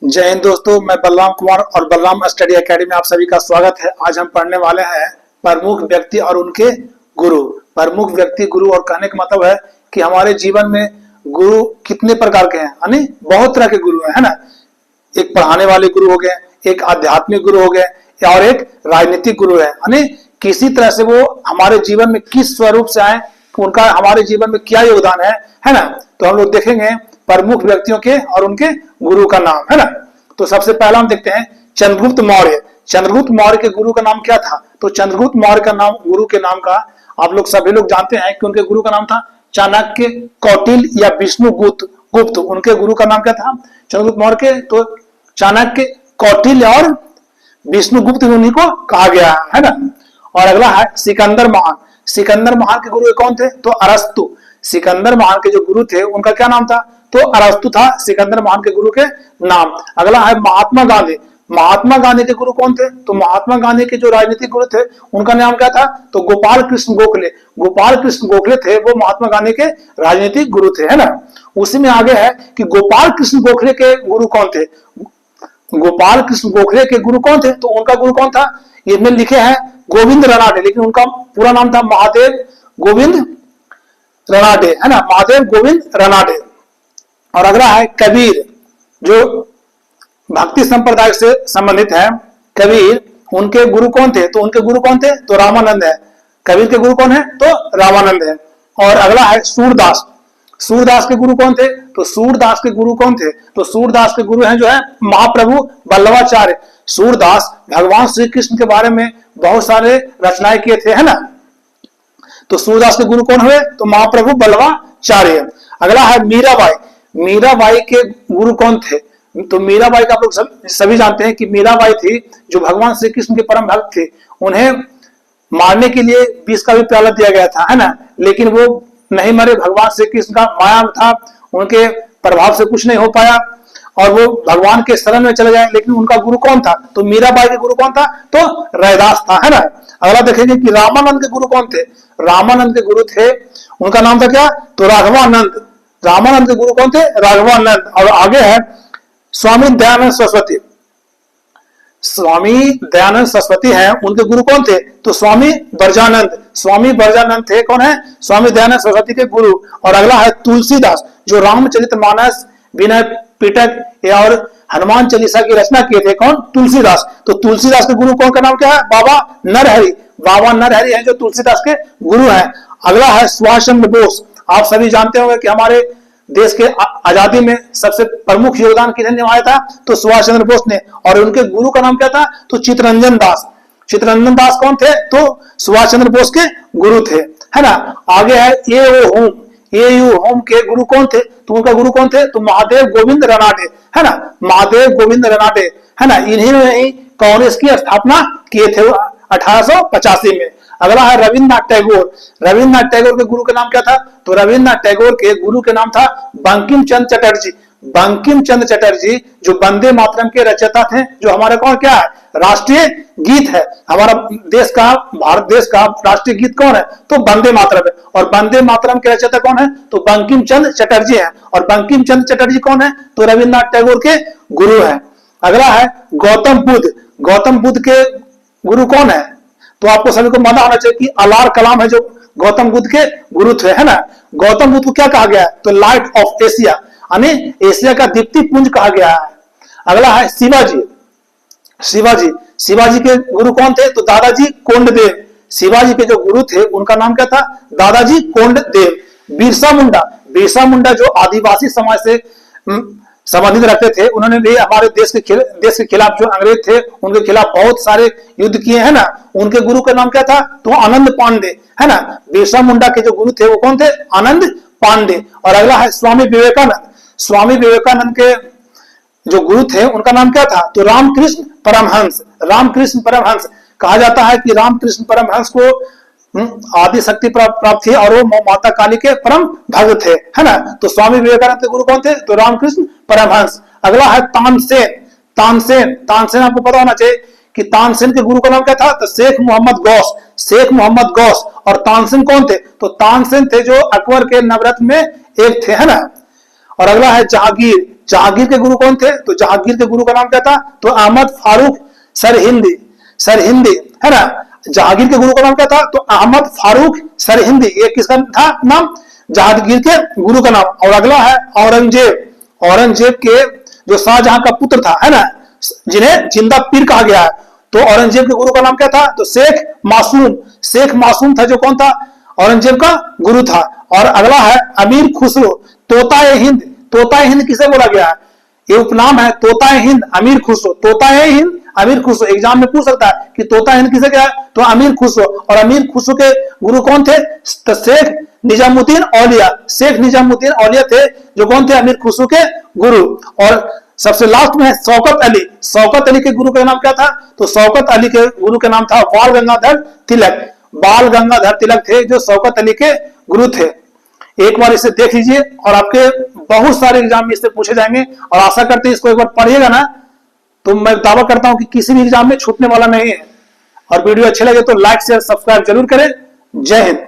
जय हिंद दोस्तों, मैं बलराम कुमार और बलराम स्टडी एकेडमी में आप सभी का स्वागत है। आज हम पढ़ने वाले हैं प्रमुख व्यक्ति और उनके गुरु। प्रमुख व्यक्ति गुरु और कहने का मतलब है कि हमारे जीवन में गुरु कितने प्रकार के हैं, यानी बहुत तरह के गुरु हैं, है ना। एक पढ़ाने वाले गुरु हो गए, एक आध्यात्मिक गुरु हो गए और एक राजनीतिक गुरु है, यानी किसी तरह से वो हमारे जीवन में किस स्वरूप से आए, उनका हमारे जीवन में क्या योगदान है ना। तो हम लोग देखेंगे प्रमुख व्यक्तियों के और उनके गुरु का नाम, है ना। तो सबसे पहला हम देखते हैं चंद्रगुप्त मौर्य। चंद्रगुप्त मौर्य के गुरु का नाम क्या था? तो चंद्रगुप्त मौर्य का नाम, गुरु के नाम का आप लोग सभी लोग जानते हैं कि उनके गुरु का नाम था चाणक्य, कौटिल्य या विष्णुगुप्त। उनके गुरु का नाम क्या था चंद्रगुप्त मौर्य के? तो चाणक्य, कौटिल्य और विष्णुगुप्त उन्हीं को कहा गया है ना। और अगला है सिकंदर महान। सिकंदर महान के गुरु कौन थे? तो अरस्तु। सिकंदर महान के जो गुरु थे उनका क्या नाम था? तो अरस्तु था सिकंदर महान के गुरु के नाम। अगला है महात्मा गांधी। महात्मा गांधी के गुरु कौन थे? तो महात्मा गांधी के जो राजनीतिक गुरु थे उनका नाम क्या था? तो गोपाल कृष्ण गोखले। गोपाल कृष्ण गोखले थे वो महात्मा गांधी के राजनीतिक गुरु थे, है ना। उसी में आगे है कि गोपाल कृष्ण गोखले के गुरु कौन थे? गोपाल कृष्ण गोखले के गुरु कौन थे? तो उनका गुरु कौन था? ये में लिखे हैं गोविंद रनाडे, लेकिन उनका पूरा नाम था महादेव गोविंद रनाडे, है ना। महादेव गोविंद रनाडे। और अगला है कबीर, जो भक्ति संप्रदाय से संबंधित है। कबीर, उनके गुरु कौन थे? तो उनके गुरु कौन थे? तो रामानंद है। कबीर के गुरु कौन है? तो रामानंद है। और अगला है सूरदास। सूरदास के गुरु कौन थे? तो सूरदास के गुरु कौन थे? तो सूरदास के गुरु हैं जो है महाप्रभु वल्लभाचार्य। सूरदास भगवान श्री कृष्ण के बारे में बहुत सारे रचनाएं किए थे, है ना। तो सूरदास के गुरु कौन हुए? तो महाप्रभु वल्लभाचार्य। अगला है मीराबाई। मीराबाई के गुरु कौन थे? तो मीराबाई का आप लोग सभी जानते हैं कि मीराबाई थी जो भगवान श्री कृष्ण के परम भक्त थे। उन्हें मारने के लिए विष का भी प्याला दिया गया था, है ना, लेकिन वो नहीं मरे। भगवान श्री कृष्ण का माया था, उनके प्रभाव से कुछ नहीं हो पाया और वो भगवान के शरण में चले गए। लेकिन उनका गुरु कौन था? तो मीराबाई के गुरु कौन था? तो रैदास था, है ना। अगला देखेंगे कि रामानंद के गुरु कौन थे? रामानंद के गुरु थे, उनका नाम था क्या? तो राघवानंद। रामानंद के गुरु कौन थे? राघवानंद। और आगे है स्वामी दयानंद सरस्वती। स्वामी दयानंद सरस्वती हैं, उनके गुरु कौन थे? तो स्वामी ब्रजानंद। स्वामी ब्रजानंद थे कौन है? स्वामी दयानंद सरस्वती के गुरु। और अगला है तुलसीदास, जो रामचरितमानस, विनय पिटक और हनुमान चालीसा की रचना किए थे। कौन? तुलसीदास। तो तुलसीदास के गुरु कौन का नाम क्या है? बाबा नरहरि। बाबा नरहरि हैं जो तुलसीदास के गुरु हैं। अगला है सुभाष चंद्र बोस। आप सभी जानते होंगे कि हमारे देश के आजादी में सबसे प्रमुख योगदान किसने निभाया था? तो सुभाष चंद्र बोस ने। और उनके गुरु का नाम क्या था? तो चित्तरंजन दास। चित्तरंजन दास कौन थे? तो सुभाष चंद्र बोस के गुरु थे, है ना। आगे है ए.यू. होम के गुरु कौन थे? तो उनका गुरु कौन थे? तो महादेव गोविंद रनाडे, है ना। महादेव गोविंद रनाडे, है ना। इन्हीं ने ही कांग्रेस की स्थापना किए थे 1885 में। अगला है रविन्द्रनाथ टैगोर। रविन्द्रनाथ टैगोर के गुरु का नाम क्या था? तो रविन्द्रनाथ टैगोर के गुरु के नाम था बंकिम चंद्र चटर्जी। बंकिम चंद्र चटर्जी जो वंदे मातरम के रचयिता थे, जो हमारे कौन क्या है? राष्ट्रीय गीत है हमारा देश का, भारत देश का राष्ट्रीय गीत कौन है? तो वंदे मातरम है। और वंदे मातरम के रचयिता कौन है? तो बंकिम चंद्र चटर्जी है। और बंकिम चंद्र चटर्जी कौन है? तो रविन्द्रनाथ टैगोर के गुरु है। अगला है गौतम बुद्ध। गौतम बुद्ध के गुरु कौन है? तो आपको सभी को मालूम होना चाहिए कि अलार कलाम है जो गौतम बुद्ध के गुरु थे, है ना। गौतम बुद्ध को क्या कहा गया है? तो लाइट ऑफ एशिया, यानी एशिया का दीप्ति पुंज कहा गया है। अगला है शिवाजी। शिवाजी के गुरु कौन थे? तो दादाजी कोंडदेव। शिवाजी के जो गुरु थे उनका नाम क्या था? दादाजी कोंडदेव। बिरसा मुंडा जो आदिवासी समाज से संबंधित रखते थे, उन्होंने भी हमारे देश के खिलाफ, जो अंग्रेज थे उनके खिलाफ बहुत सारे युद्ध किए, है ना। उनके गुरु का नाम क्या था? तो आनंद पांडे, है ना। बिरसा मुंडा के जो गुरु थे वो कौन थे? आनंद पांडे। और अगला है स्वामी विवेकानंद। स्वामी विवेकानंद के जो गुरु थे उनका नाम क्या था? तो रामकृष्ण परमहंस। रामकृष्ण परमहंस कहा जाता है कि रामकृष्ण परमहंस को आदि शक्ति प्राप्त थी और वो माता काली के परम भक्त थे, है ना। तो स्वामी विवेकानंद के गुरु कौन थे? तो रामकृष्ण परमहंस। अगला है तानसेन। तानसेन आपको पता होना चाहिए कि तानसेन के गुरु का नाम क्या था? तो शेख मोहम्मद गौस। शेख मोहम्मद गौस। और तानसेन कौन थे? तो तानसेन थे जो अकबर के नवरत्न में एक थे, है ना। और अगला है जहांगीर। जहांगीर के गुरु कौन थे? तो जहांगीर के गुरु का नाम क्या था? तो अहमद फारूक सरहिंदी, सरहिंदी है ना। जहांगीर के गुरु का नाम क्या था? तो अहमद फारूक सरहिंदी। ये किसका था नाम? जहांगीर के गुरु का नाम। और अगला है औरंगजेब। औरंगजेब के जो शाहजहां का पुत्र था, है ना, जिन्हें जिंदा पीर कहा गया है, तो औरंगजेब के गुरु का नाम क्या था? तो शेख मासूम। शेख मासूम था, जो कौन था? औरंगजेब का गुरु था। और अगला है अमीर खुसरो, तोताए हिंद। तोताए हिंद किसे बोला गया है? ये उपनाम है तोताए हिंद, अमीर खुसरो। तोताए हिंद, अमीर खुसरो, एग्जाम में पूछ सकता है कि तोता हिंद किसे क्या है? तो अमीर खुसरो। और अमीर खुसरो के गुरु कौन थे? तो शेख निजामुद्दीन औलिया। शेख निजामुद्दीन औलिया थे, जो कौन थे? अमीर खुसरो के गुरु। और सबसे लास्ट में है शौकत अली। शौकत अली के गुरु का नाम क्या था? तो शौकत अली के गुरु का नाम था बाल गंगाधर तिलक। बाल गंगाधर तिलक थे जो शौकत अली के गुरु थे। एक बार इसे देख लीजिए और आपके बहुत सारे एग्जाम में इससे पूछे जाएंगे, और आशा करते हैं इसको एक बार पढ़िएगा ना, तो मैं दावा करता हूं कि किसी भी एग्जाम में छूटने वाला नहीं है। और वीडियो अच्छे लगे तो लाइक शेयर सब्सक्राइब जरूर करें। जय हिंद।